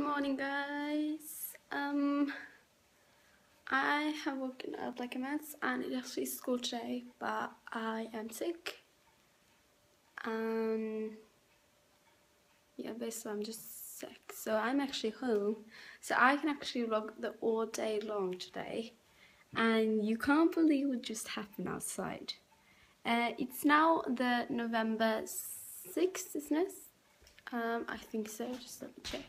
morning, guys. I have woken up like a mess and it's actually school today, but I am sick. Yeah, basically I'm just sick. So I'm actually home. So I can actually vlog the all day long today. And you can't believe what just happened outside. It's now the November 6th, isn't it? I think so, just let me check.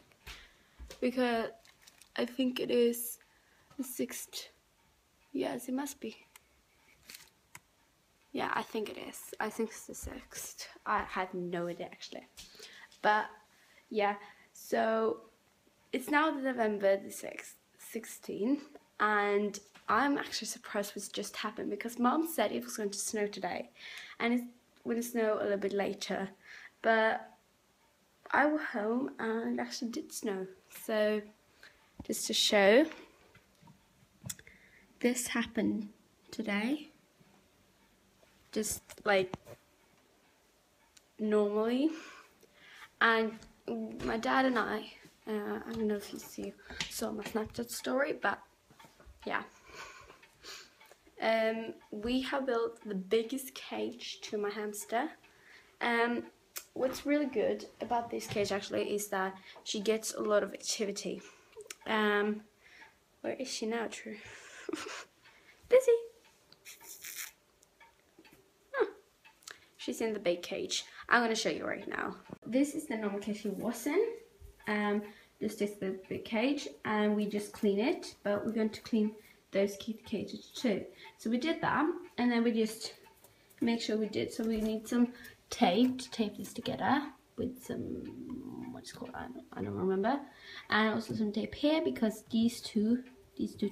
Because I think it is the 6th. Yes, it must be. Yeah, I think it is. I think it's the 6th. I have no idea actually. But yeah, so it's now the November the 6th, 16, and I'm actually surprised what's just happened because Mom said it was going to snow today, and it's going to snow a little bit later. But I was home and it actually did snow. So just to show, this happened today. Just like normally, and my dad and I don't know if you saw my Snapchat story, but yeah, we have built the biggest cage to my hamster. What's really good about this cage actually is that she gets a lot of activity. Where is she now, True? Busy. She's in the big cage. I'm going to show you right now. This is the normal cage she was in. This is the big cage, and we just clean it, but we're going to clean those cages too. So we did that, and then we just make sure we did. So we need some tape to tape this together with some, what's it called? I don't remember. And also some tape here because these two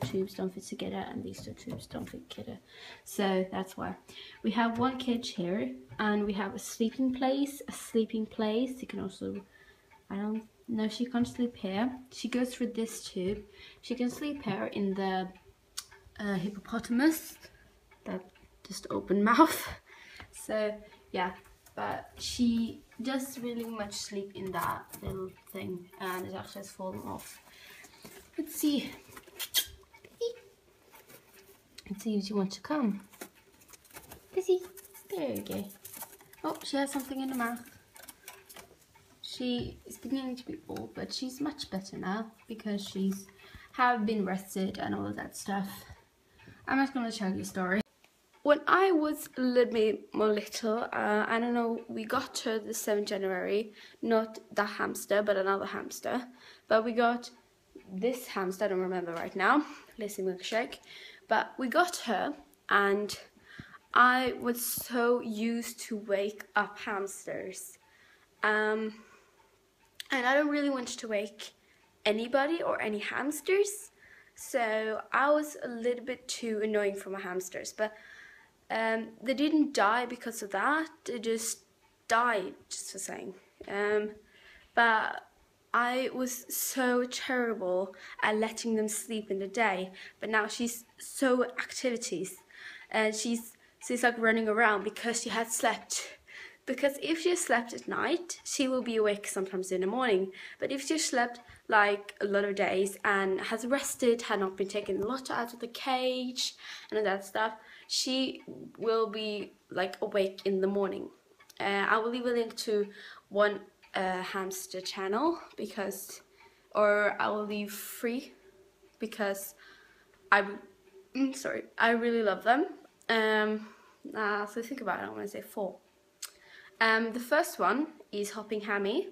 tubes don't fit together and these two tubes don't fit together, so that's why we have one cage here, and we have a sleeping place. You can also, I don't know, she can't sleep here. She goes through this tube. She can sleep here in the hippopotamus, that just open mouth. So yeah, but she does really much sleep in that little thing, and it actually has fallen off. Let's see. Let's see if she wants to come. Busy. There you go. Oh, she has something in the mouth. She is beginning to be old, but she's much better now because she's have been rested and all of that stuff. I'm just gonna tell you a story. When I was a little bit more little, I don't know, we got her the 7th January, not the hamster, but another hamster. But we got this hamster, I don't remember right now, Lizzie Milkshake. But we got her, and I was so used to wake up hamsters. And I don't really want to wake anybody or any hamsters. So I was a little bit too annoying for my hamsters. But they didn't die because of that. They just died, just for saying. But I was so terrible at letting them sleep in the day, but now she's so activities, and she's like running around because she had slept. Because if she slept at night, she will be awake sometimes in the morning. But if she slept like a lot of days and has rested, had not been taken a lot out of the cage and all that stuff, she will be like awake in the morning. I will leave a link to one hamster channel or I will leave free because I really love them. So think about it, I want to say 4. The first one is Hopping Hammy.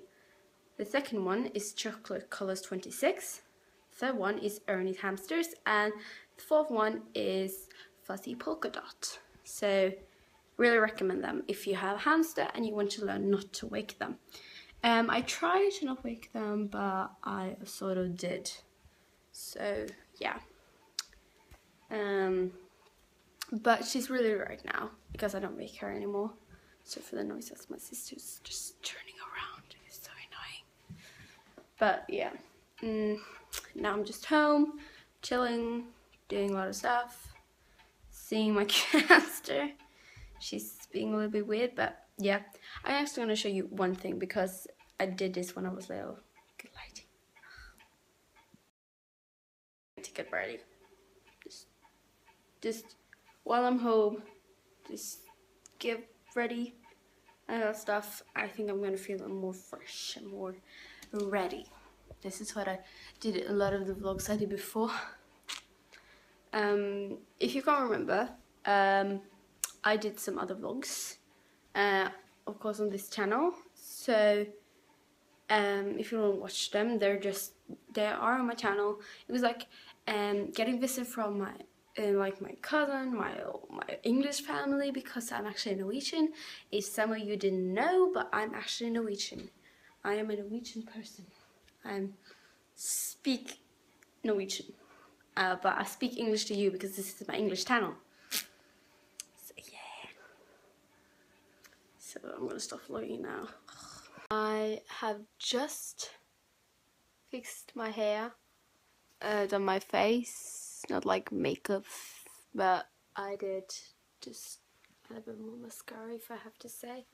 The second one is Chocolate Colors 26. The third one is Ernie's Hamsters, and the fourth one is Fuzzy Polka Dot. So really recommend them if you have a hamster and you want to learn not to wake them. I tried to not wake them, but I sort of did. So yeah. But she's really right now because I don't wake her anymore. So for the noises, my sister's just turning around. It's so annoying. But yeah, now I'm just home, chilling, doing a lot of stuff, seeing my hamster. She's being a little bit weird, but yeah. I'm actually going to show you one thing because I did this when I was little. Good lighting. to get ready. Just while I'm home, just get ready and that stuff. I think I'm gonna feel more fresh and more ready. This is what I did in a lot of the vlogs I did before. If you can't remember, I did some other vlogs, of course, on this channel. So if you don't watch them, they are on my channel. It was like getting visit from my like my cousin, my English family, because I'm actually Norwegian. If some of you didn't know, but I'm actually Norwegian. I am a Norwegian person. I speak Norwegian, but I speak English to you because this is my English channel. So yeah. So I'm gonna stop vlogging now. I have just fixed my hair, done my face, not like makeup, but I did just a little bit more mascara, if I have to say.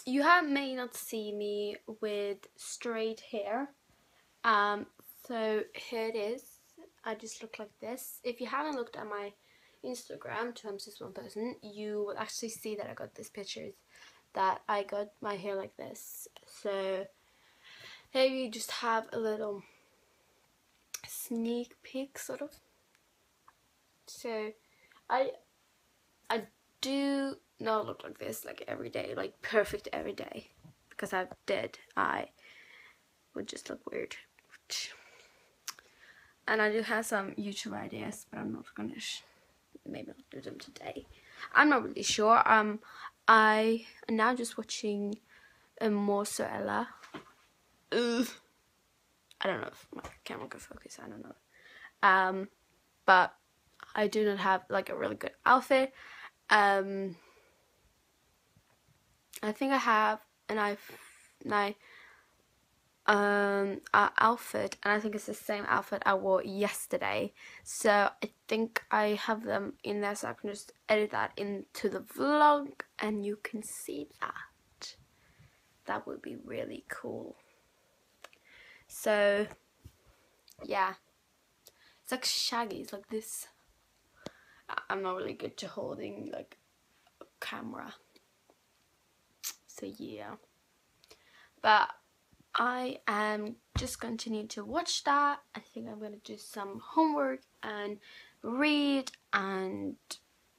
You may not see me with straight hair, so here it is. I just look like this. If you haven't looked at my Instagram, @1person, you will actually see that I got these pictures that I got my hair like this. So here you just have a little sneak peek, sort of. So I do not look like this like every day, like perfect every day, because I would just look weird. And I do have some YouTube ideas, but I'm not gonna maybe not do them today. I'm not really sure. I am now just watching mozzarella. Ugh. I don't know if my camera can focus, I don't know. But I do not have like a really good outfit. I think I have an outfit, and I think it's the same outfit I wore yesterday. So I think I have them in there, so I can just edit that into the vlog and you can see that. That would be really cool. So yeah, it's like shaggy, it's like this. I'm not really good to holding like a camera, so yeah, but I am just continuing to watch that. I think I'm gonna do some homework and read and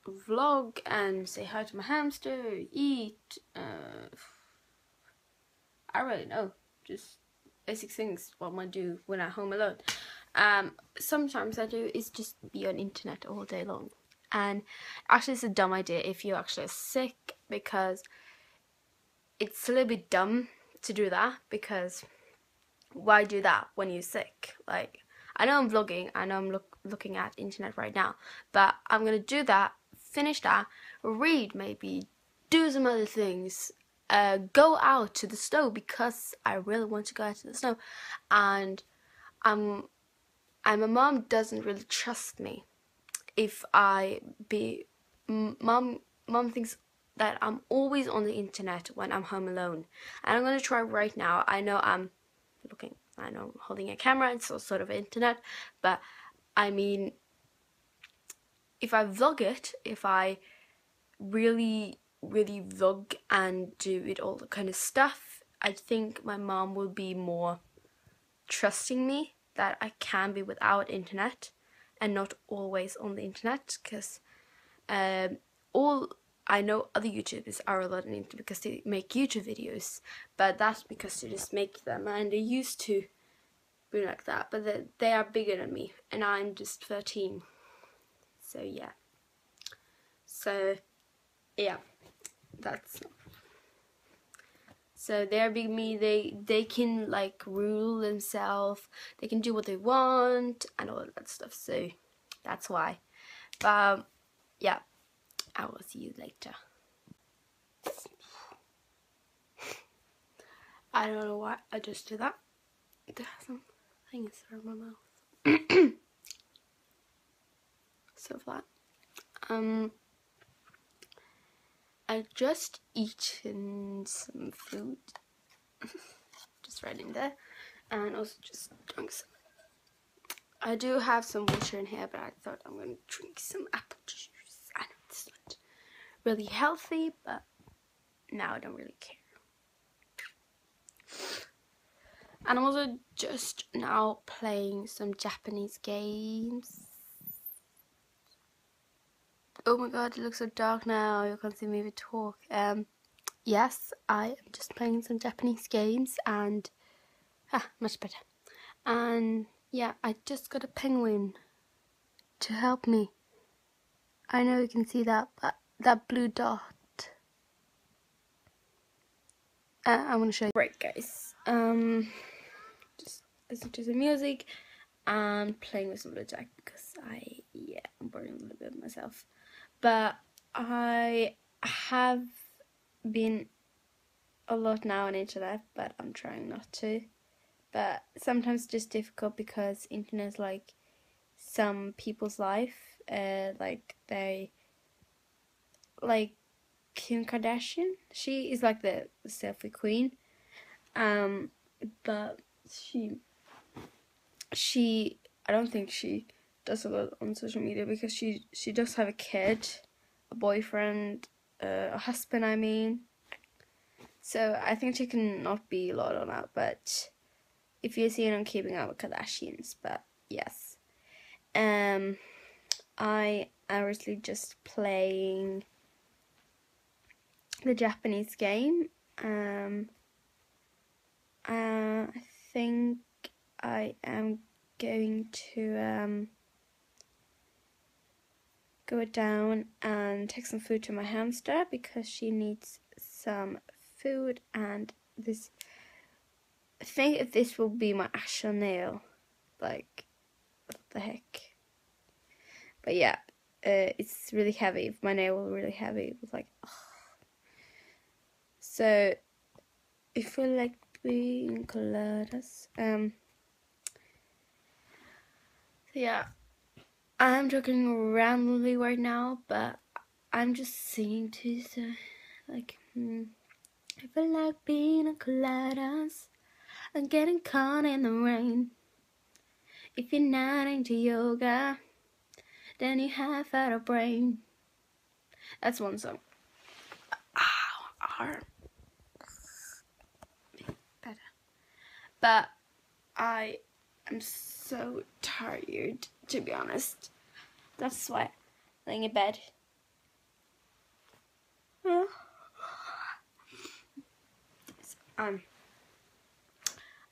vlog and say hi to my hamster, eat, I don't really know, just basic things what I do when I'm home alone. Sometimes I do is just be on internet all day long, and actually it's a dumb idea if you're actually sick, because it's a little bit dumb to do that, because why do that when you're sick? Like, I know I'm vlogging, I know I'm looking at internet right now, but I'm gonna do that, finish that, read maybe, do some other things, go out to the snow, because I really want to go out to the snow, and my mom doesn't really trust me if mom thinks that I'm always on the internet when I'm home alone, and I'm gonna try right now. I know I'm holding a camera, it's all sort of internet, but I mean, if I vlog it, if I really vlog and do it all the kind of stuff, I think my mom will be more trusting me that I can be without internet and not always on the internet, because all I know other YouTubers are a lot on internet because they make YouTube videos, but that's because they just make them and they used to be like that, but they are bigger than me and I'm just 13. So yeah. So yeah, that's. So they're big me, they can like rule themselves, they can do what they want and all of that stuff, so that's why. But yeah, I will see you later. I don't know why I just did that. There are some things in my mouth. So flat. I just eaten some food, just right in there, and also just drunk some I do have some water in here, but I thought I'm going to drink some apple juice. I know it's not really healthy, but now I don't really care. And I'm also just now playing some Japanese games. Oh my god, it looks so dark now. You can't see me even talk. Yes, I am just playing some Japanese games and much better. And yeah, I just got a penguin to help me. I know you can see that, but that blue dot. I want to show you. Right, guys. Just listen to some music and playing with some Jack because I'm boring a little bit myself. But I have been a lot now on internet, but I'm trying not to. But sometimes it's just difficult because internet is like some people's life. Like Kim Kardashian. She is like the selfie queen. But she I don't think she does a lot on social media because she does have a kid, a boyfriend, a husband, I mean. So I think she can not be a lot on that, but if you see it on Keeping Up with Kardashians, but yes. I am recently just playing the Japanese game. I think I am going to go down and take some food to my hamster because she needs some food, and I think this will be my actual nail. Like, what the heck? But yeah, it's really heavy. My nail was really heavy. It was like, ugh. So, if we like being coladas, so yeah, I'm talking randomly right now, but I'm just singing too. So, like, I feel like being coladas and getting caught in the rain. If you're not into yoga, then you have had a brain. That's one song. Ow, arm. Better. But I am so tired, to be honest. That's why I'm laying in bed.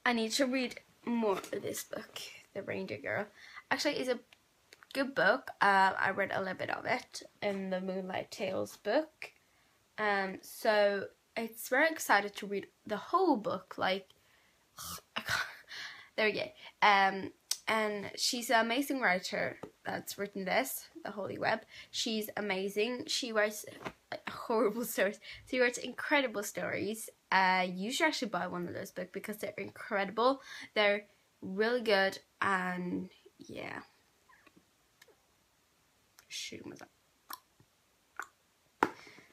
I need to read more of this book, The Reindeer Girl. Actually, it's a good book. I read a little bit of it in the Moonlight Tales book. So it's very excited to read the whole book. Like, there we go. And she's an amazing writer that's written this, The Holy Web. She's amazing. She writes horrible stories. She writes incredible stories. You should actually buy one of those books because they're incredible. They're really good, and yeah. Shoot myself.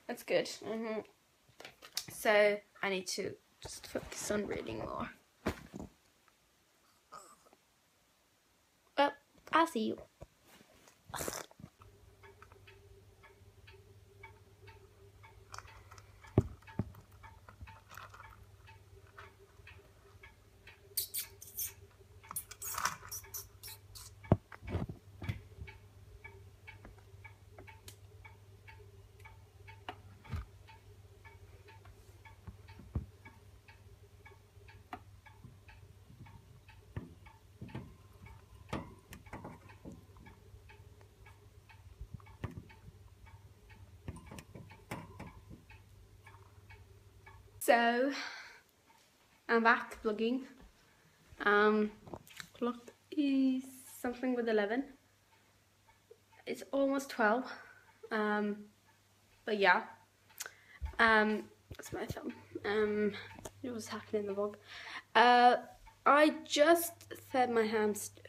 That's good. So I need to just focus on reading more. Well, I'll see you. So I'm back vlogging. Clock is something with 11. It's almost 12. But yeah. That's my thumb. It was happening in the vlog. I just fed my hamster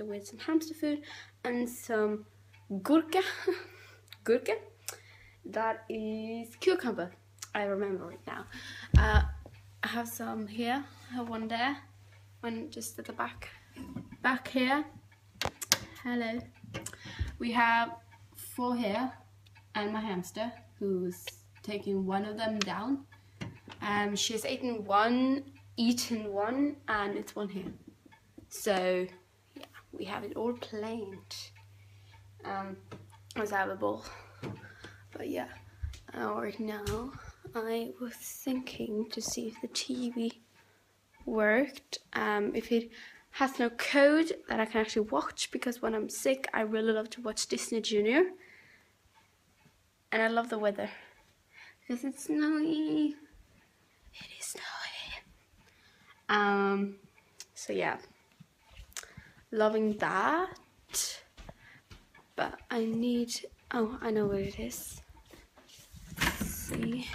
with some hamster food and some gurka. Gurka. That is cucumber. I remember it now. I have some here. I have one there. One just at the back. back here, hello, we have 4 here and my hamster who's taking one of them down. She's eaten one, and it's one here. So yeah, we have it all planned. Let's have a bowl. But yeah, right now I was thinking to see if the TV worked, if it has no code that I can actually watch, because when I'm sick I really love to watch Disney Junior, and I love the weather because it's snowy. It is snowy. So yeah, loving that. But I need, oh, I know where it is. Let's see.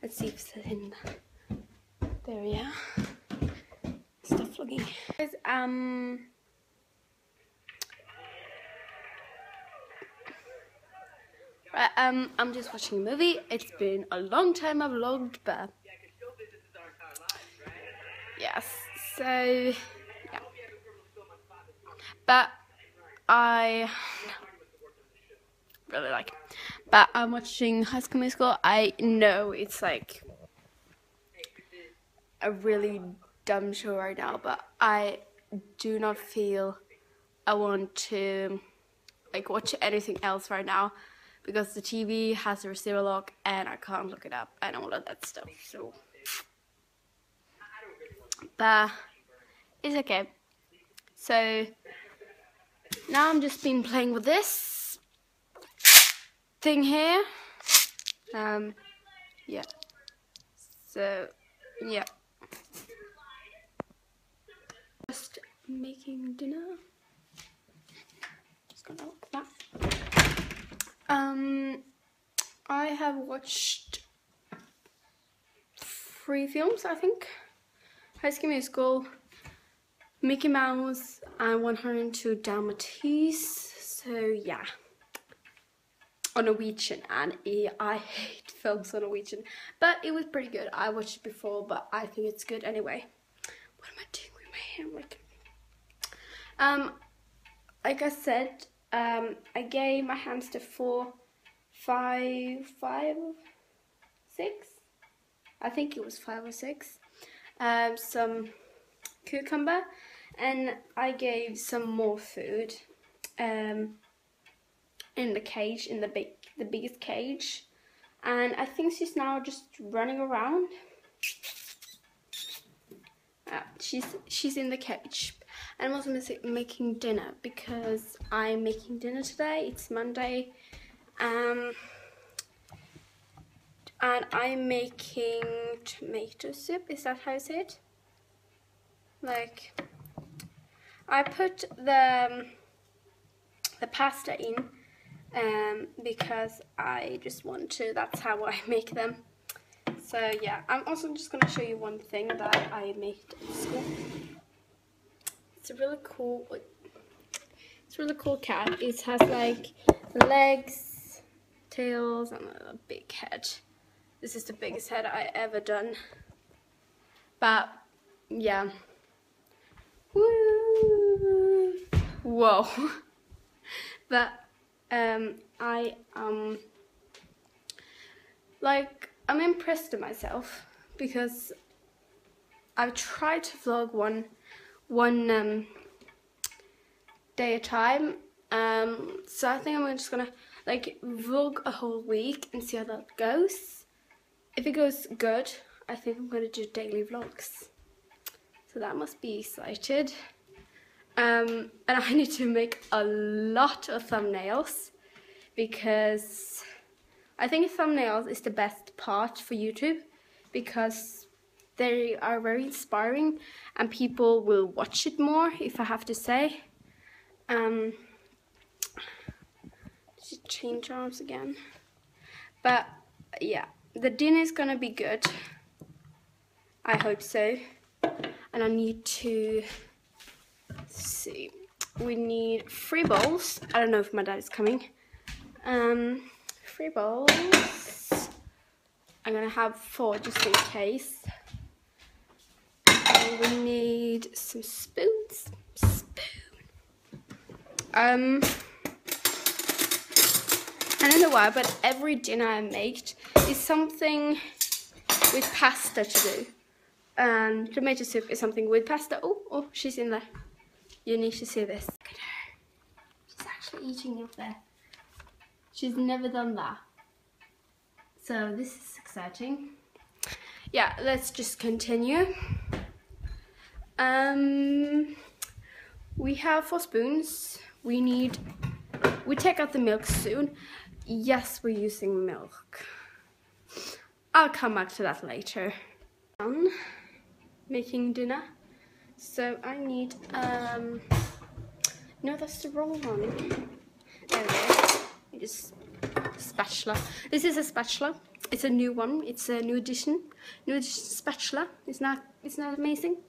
Let's see if it's in there. Yeah. Stuff looking. Guys, right, I'm just watching a movie. It's been a long time I've vlogged, but yes, so yeah. But I really like it. But I'm watching High School Musical. I know it's like a really dumb show right now, but I do not feel I want to like watch anything else right now, because the TV has a receiver lock and I can't look it up and all of that stuff. So, but it's okay. So now I'm just been playing with this thing here. Yeah. So yeah. Just making dinner. Just gonna look at that. I have watched 3 films, I think. High School Musical, Mickey Mouse, and 102 Dalmatians. So yeah, on Norwegian, and I hate films on Norwegian, but it was pretty good. I watched it before, but I think it's good anyway. What am I doing with my hair? Like I said, I gave my hamster 4, 5, 6. I think it was 5 or 6. Some cucumber, and I gave some more food in the cage, in the biggest cage, and I think she's now just running around. She's in the cage. And I'm also making dinner because I'm making dinner today. It's Monday, and I'm making tomato soup. Is that how you say it? Like, I put the pasta in because I just want to. That's how I make them. So yeah, I'm also just gonna show you one thing that I made at school. It's a really cool cat. It has like legs, tails, and a big head. This is the biggest head I ever done. But yeah. Woo! Whoa. But I'm impressed with myself because I've tried to vlog one day at a time. So I think I'm just gonna like vlog a whole week and see how that goes. If it goes good, I think I'm gonna do daily vlogs. So that must be excited. And I need to make a lot of thumbnails because I think thumbnails is the best part for YouTube because they are very inspiring and people will watch it more, if I have to say. Just change arms again. But yeah, the dinner is gonna be good. I hope so. And I need to see. We need 3 bowls. I don't know if my dad is coming. 3 bowls. I'm gonna have 4 just in case. we need some spoons. I don't know why, but every dinner I make is something with pasta to do. Tomato soup is something with pasta. Oh, she's in there. You need to see this. Look at her. She's actually eating up there. She's never done that. So this is exciting. Yeah, let's just continue. We have 4 spoons. We take out the milk soon. Yes, we're using milk. I'll come back to that later. Making dinner. So I need, no, that's the wrong one. There it is. Spatula. This is a spatula. It's a new one. It's a new edition. New edition spatula. It's not amazing.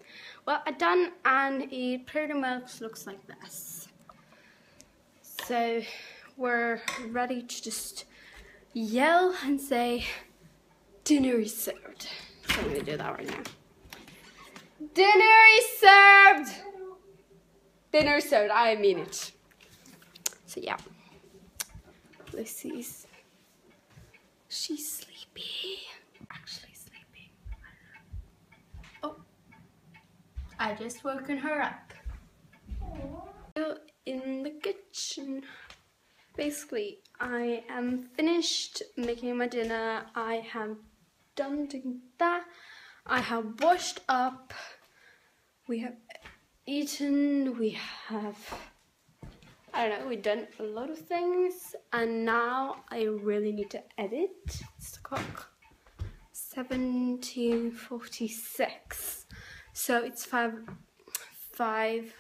Well, I done, and it pretty much looks like this. So we're ready to just yell and say, dinner is served. So I'm gonna do that right now. Dinner is served! Dinner is served, I mean it. So yeah. Lucy's, she's sleepy. Actually sleeping. Oh, I just woken her up. Still in the kitchen. Basically, I am finished making my dinner. I have done doing that. I have washed up. We have eaten. We have, I don't know, we've done a lot of things. And now I really need to edit. It's the clock. 17:46. So it's 5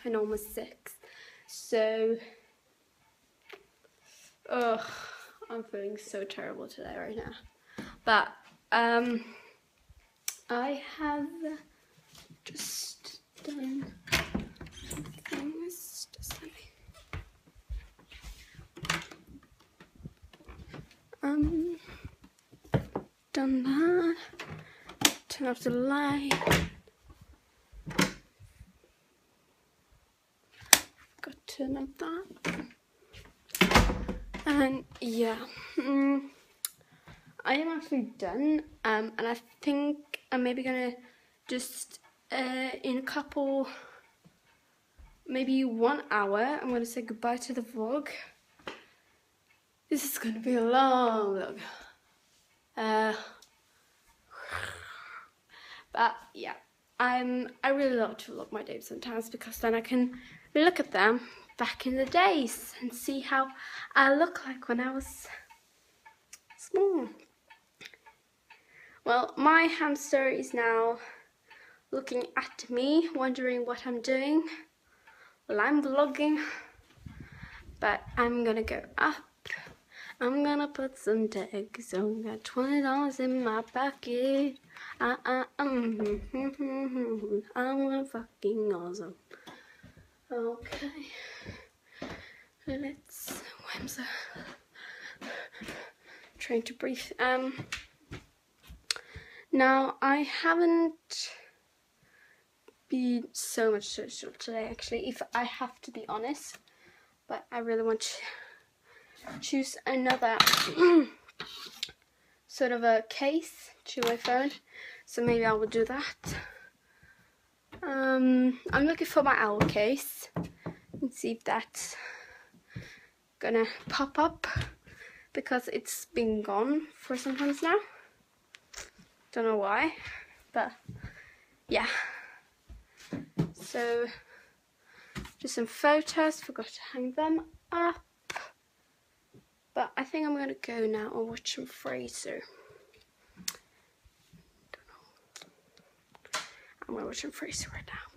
and almost 6. So, I'm feeling so terrible today right now. But I have just done things. Just let me. Done that. Turn off the light. Got to turn off that. And yeah, I am actually done. And I think I'm maybe gonna just in a couple, maybe 1 hour, I'm gonna say goodbye to the vlog. This is gonna be a long vlog. But yeah, I really love to vlog my days sometimes, because then I can look at them back in the days and see how I look like when I was small. Well, my hamster is now looking at me, wondering what I'm doing. Well, I'm vlogging, but I'm gonna go up. I'm gonna put some tags on. Got $20 in my pocket. I'm fucking awesome. Okay, let's. I'm so trying to breathe. Now I haven't been so much social today, actually, if I have to be honest. But I really want to choose another sort of a case to my phone, so maybe I will do that. I'm looking for my owl case and see if that's gonna pop up, because it's been gone for some times now. Don't know why, but yeah. So just some photos, forgot to hang them up. But I think I'm gonna go now and watch some Fraser. Don't know. I'm gonna watch some Fraser right now.